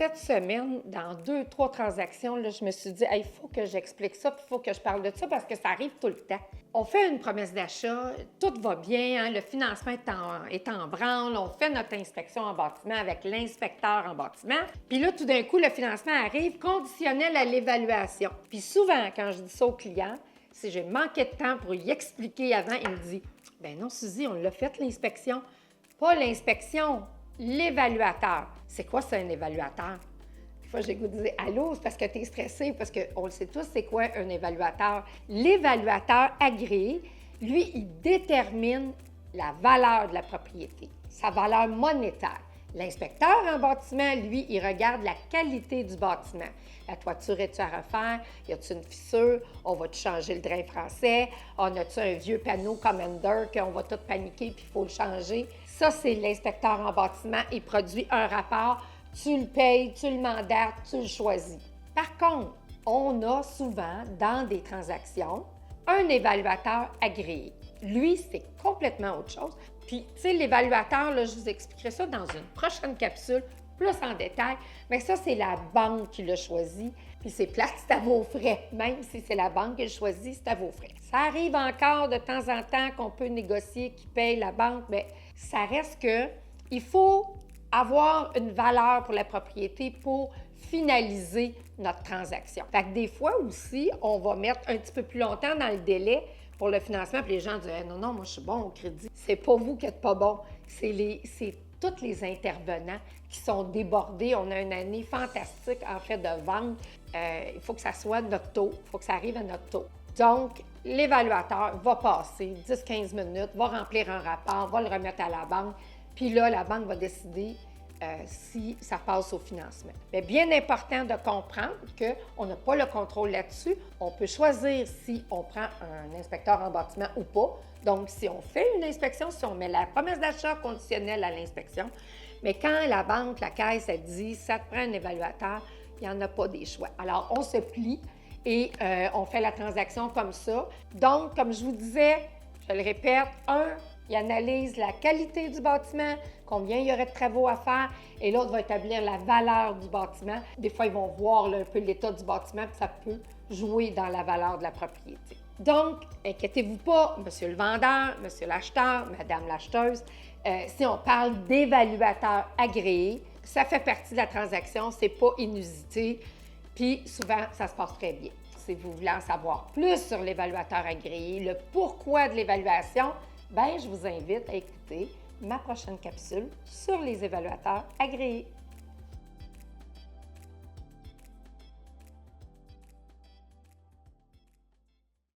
Cette semaine, dans 2, 3 transactions, là, je me suis dit, il faut que j'explique ça, il faut que je parle de ça parce que ça arrive tout le temps. On fait une promesse d'achat, tout va bien, hein, le financement est en branle, on fait notre inspection en bâtiment avec l'inspecteur en bâtiment. Puis là, tout d'un coup, le financement arrive conditionnel à l'évaluation. Puis souvent, quand je dis ça au client, si j'ai manqué de temps pour y expliquer avant, il me dit, ben non, Suzy, on l'a fait l'inspection. Pas l'inspection, l'évaluateur. C'est quoi ça, un évaluateur? Des fois, j'ai goût de dire allô, c'est parce que tu es stressé, parce qu'on le sait tous, c'est quoi un évaluateur? L'évaluateur agréé, lui, il détermine la valeur de la propriété, sa valeur monétaire. L'inspecteur en bâtiment, lui, il regarde la qualité du bâtiment. La toiture, est-tu à refaire? Y a-t-il une fissure? On va-tu changer le drain français? On a-tu un vieux panneau Commander qu'on va tout paniquer puis il faut le changer? Ça, c'est l'inspecteur en bâtiment. Il produit un rapport. Tu le payes, tu le mandates, tu le choisis. Par contre, on a souvent, dans des transactions, un évaluateur agréé. Lui, c'est complètement autre chose. Puis, tu sais, l'évaluateur, là, je vous expliquerai ça dans une prochaine capsule, plus en détail. Mais ça, c'est la banque qui l'a choisi. Puis c'est plate, c'est à vos frais. Même si c'est la banque qui le choisit, c'est à vos frais. Ça arrive encore de temps en temps qu'on peut négocier qui paye la banque, mais ça reste que il faut avoir une valeur pour la propriété pour finaliser notre transaction. Fait que des fois aussi, on va mettre un petit peu plus longtemps dans le délai pour le financement, puis les gens disent non, non, moi je suis bon au crédit. C'est pas vous qui êtes pas bon, c'est tous les intervenants qui sont débordés. On a une année fantastique en fait de vente. Il faut que ça soit notre taux, il faut que ça arrive à notre taux. Donc, l'évaluateur va passer 10-15 minutes, va remplir un rapport, va le remettre à la banque, puis là, la banque va décider si ça passe au financement. Mais bien important de comprendre qu'on n'a pas le contrôle là-dessus. On peut choisir si on prend un inspecteur en bâtiment ou pas. Donc, si on fait une inspection, si on met la promesse d'achat conditionnelle à l'inspection, mais quand la banque, la caisse, elle dit « ça te prend un évaluateur », il n'y en a pas des choix. Alors, on se plie et on fait la transaction comme ça. Donc, comme je vous disais, je le répète, il analyse la qualité du bâtiment, combien il y aurait de travaux à faire, et l'autre va établir la valeur du bâtiment. Des fois, ils vont voir là, un peu l'état du bâtiment, puis ça peut jouer dans la valeur de la propriété. Donc, inquiétez-vous pas, monsieur le vendeur, monsieur l'acheteur, madame l'acheteuse, si on parle d'évaluateur agréé, ça fait partie de la transaction, c'est pas inusité, puis souvent, ça se passe très bien. Si vous voulez en savoir plus sur l'évaluateur agréé, le pourquoi de l'évaluation, je vous invite à écouter ma prochaine capsule sur les évaluateurs agréés.